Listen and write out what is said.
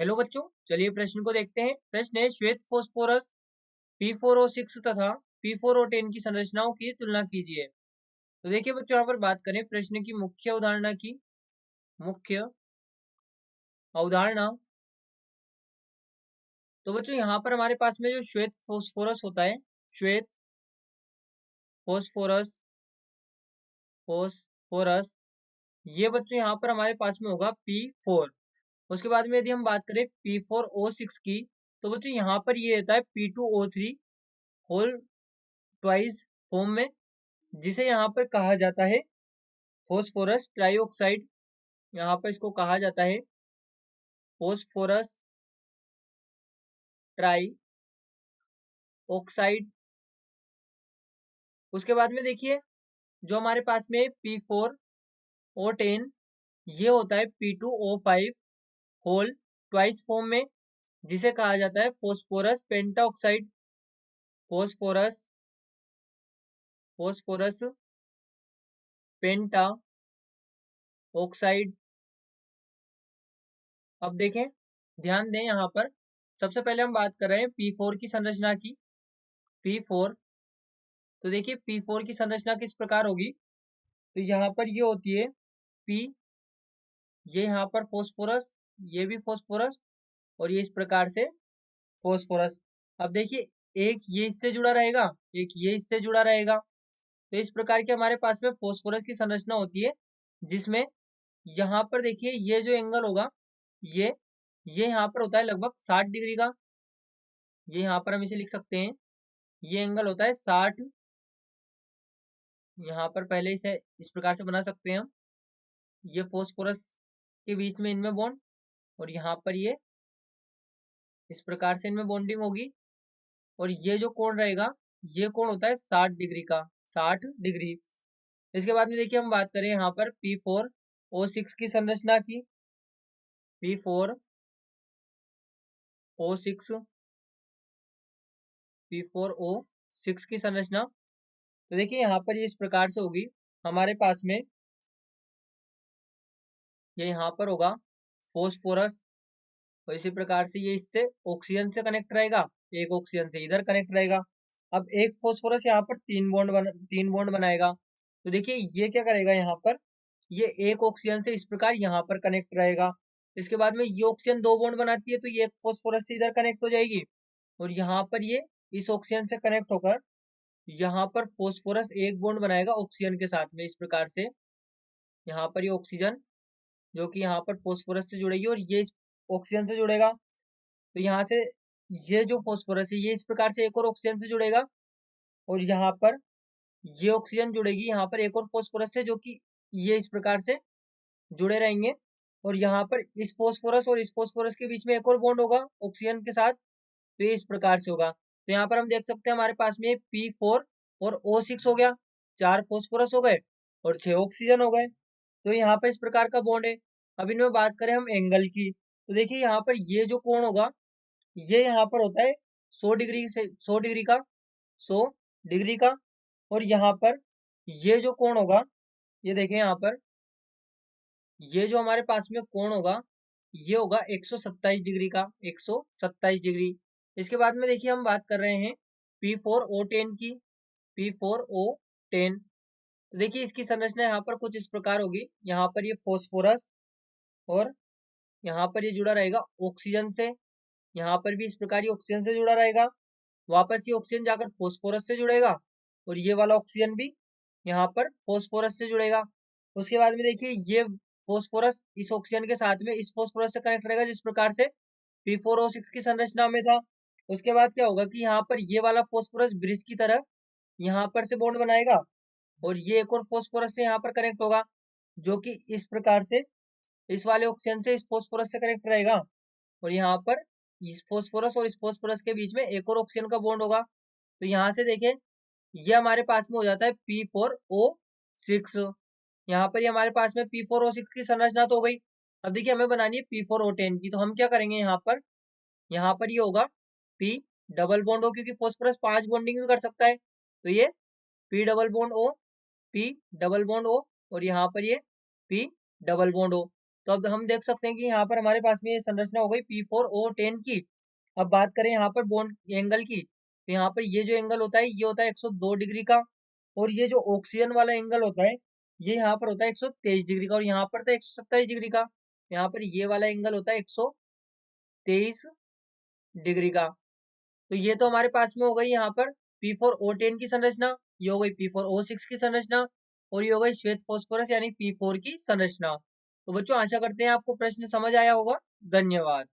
Hello बच्चों, चलिए प्रश्न को देखते हैं। प्रश्न है श्वेत फास्फोरस P4O6 तथा P4O10 की संरचनाओं की तुलना कीजिए। तो देखिए बच्चों, यहाँ पर बात करें प्रश्न की मुख्य अवधारणा की। मुख्य अवधारणा तो बच्चों यहाँ पर हमारे पास में जो श्वेत फास्फोरस होता है, श्वेत फास्फोरस फास्फोरस ये बच्चों यहाँ पर हमारे पास में होगा P4। उसके बाद में यदि हम बात करें P4O6 की, तो बच्चों यहाँ पर ये रहता है P2O3 होल ट्वाइस फॉर्म में, जिसे यहाँ पर कहा जाता है फास्फोरस ट्राइऑक्साइड। यहाँ पर इसको कहा जाता है फास्फोरस ट्राई ऑक्साइड। उसके बाद में देखिए जो हमारे पास में P4O10 ये होता है P2O5 होल ट्वाइस फॉर्म में, जिसे कहा जाता है फास्फोरस पेंटाऑक्साइड। फास्फोरस फास्फोरस पेंटा ऑक्साइड। अब देखें, ध्यान दें, यहाँ पर सबसे पहले हम बात कर रहे हैं P4 की संरचना की। P4 तो देखिए P4 की संरचना किस प्रकार होगी, तो यहाँ पर ये होती है P, ये यहाँ पर फास्फोरस, ये भी फास्फोरस, और ये इस प्रकार से फास्फोरस। अब देखिए एक ये इससे जुड़ा रहेगा, एक ये इससे जुड़ा रहेगा, तो इस प्रकार के हमारे पास में फास्फोरस की संरचना होती है, जिसमें यहाँ पर देखिए ये जो एंगल होगा ये यहाँ पर होता है लगभग 60 डिग्री का। ये यहाँ पर हम इसे लिख सकते हैं, ये एंगल होता है 60। यहाँ पर पहले इसे इस प्रकार से बना सकते हैं हम, ये फास्फोरस के बीच में इनमें बॉन्ड, और यहाँ पर ये इस प्रकार से इनमें बॉन्डिंग होगी, और ये जो कोण रहेगा ये कोण होता है 60 डिग्री का, 60 डिग्री। इसके बाद में देखिए हम बात करें यहाँ पर P4O6 की संरचना की। P4O6 P4O6 की संरचना तो देखिए यहाँ पर ये इस प्रकार से होगी। हमारे पास में ये यहाँ पर होगा फास्फोरस, और इसी प्रकार से ये इससे ऑक्सीजन से कनेक्ट रहेगा, एक ऑक्सीजन से इधर कनेक्ट रहेगा। अब एक फास्फोरस यहाँ पर तीन बॉन्ड बनाएगा, तो देखिए ये क्या करेगा, यहाँ पर ये एक ऑक्सीजन से इस प्रकार यहाँ पर कनेक्ट रहेगा। इसके बाद में ये ऑक्सीजन दो बॉन्ड बनाती है, तो ये एक फास्फोरस से इधर कनेक्ट हो जाएगी, और यहाँ पर ये इस ऑक्सीजन से कनेक्ट होकर यहाँ पर फास्फोरस एक बॉन्ड बनाएगा ऑक्सीजन के साथ में, इस प्रकार से यहाँ पर ये ऑक्सीजन जो कि यहाँ पर फास्फोरस से जुड़ेगी, और ये इस ऑक्सीजन से जुड़ेगा, तो यहाँ से ये जो फास्फोरस है ये इस प्रकार से एक और ऑक्सीजन से जुड़ेगा, और यहाँ पर ये ऑक्सीजन जुड़ेगी यहाँ पर एक और फास्फोरस से, जो कि ये इस प्रकार से जुड़े रहेंगे, और यहाँ पर इस फास्फोरस और इस फास्फोरस के बीच में एक और बॉन्ड होगा ऑक्सीजन के साथ, तो ये इस प्रकार से होगा। तो यहाँ पर हम देख सकते हैं हमारे पास में P4 और O6 हो गया, 4 फास्फोरस हो गए और 6 ऑक्सीजन हो गए, तो यहाँ पर इस प्रकार का बॉन्ड है। अब इनमें बात करें हम एंगल की, तो देखिए यहाँ पर ये जो कोण होगा ये यहाँ पर होता है 100 डिग्री से 100 डिग्री का, 100 डिग्री का, और यहाँ पर ये जो कोण होगा ये देखें, यहाँ पर ये जो हमारे पास में कोण होगा ये होगा 127 डिग्री का, 127 डिग्री। इसके बाद में देखिए हम बात कर रहे हैं P4O10 की। P4O10 तो देखिए इसकी संरचना यहाँ पर कुछ इस प्रकार होगी। यहाँ पर ये फास्फोरस, और यहाँ पर ये जुड़ा रहेगा ऑक्सीजन से, यहाँ पर भी इस प्रकार ये ऑक्सीजन से जुड़ा रहेगा, वापस ये ऑक्सीजन जाकर फास्फोरस से जुड़ेगा, और ये वाला ऑक्सीजन भी यहाँ पर फास्फोरस से जुड़ेगा। उसके बाद में देखिए ये फास्फोरस इस ऑक्सीजन के साथ में इस फास्फोरस से कनेक्ट रहेगा, जिस प्रकार से P4O6 की संरचना में था। उसके बाद क्या होगा कि यहाँ पर ये वाला फास्फोरस ब्रिज की तरह यहाँ पर से बॉन्ड बनाएगा, और ये एक और फास्फोरस से यहाँ पर कनेक्ट होगा, जो कि इस प्रकार से इस वाले ऑक्सीजन से इस फास्फोरस से कनेक्ट रहेगा, और यहाँ पर इस फास्फोरस और इस फास्फोरस के बीच में एक और ऑक्सीजन का बॉन्ड होगा। तो यहाँ से देखें ये हमारे पास में हो जाता है P4O6। यहाँ पर ये हमारे पास में P4O6 की संरचना तो हो गई। अब देखिए हमें बनानी है P4O10 की, तो हम क्या करेंगे, यहाँ पर ये होगा P डबल बॉन्ड O, क्योंकि फास्फोरस 5 बॉन्डिंग भी कर सकता है, तो ये P double bond O, P double bond O, और यहाँ पर ये P डबल बॉन्ड O। तो अब हम देख सकते हैं कि यहाँ पर हमारे पास में ये संरचना हो गई P4O10 की। अब बात करें यहाँ पर बॉन्ड एंगल की, तो यहाँ पर ये जो एंगल होता है ये होता है 102 डिग्री का, और ये जो ऑक्सीजन वाला एंगल होता है ये यहाँ पर होता है 123 डिग्री का, और यहाँ पर था 127 डिग्री का। यहाँ पर ये वाला एंगल होता है 123 डिग्री का। तो ये तो हमारे पास में हो गई यहाँ पर P4O10 की संरचना, ये हो गई P4O6 की संरचना, और ये हो गई श्वेत फास्फोरस यानी P4 की संरचना। तो बच्चों आशा करते हैं आपको प्रश्न समझ आया होगा। धन्यवाद।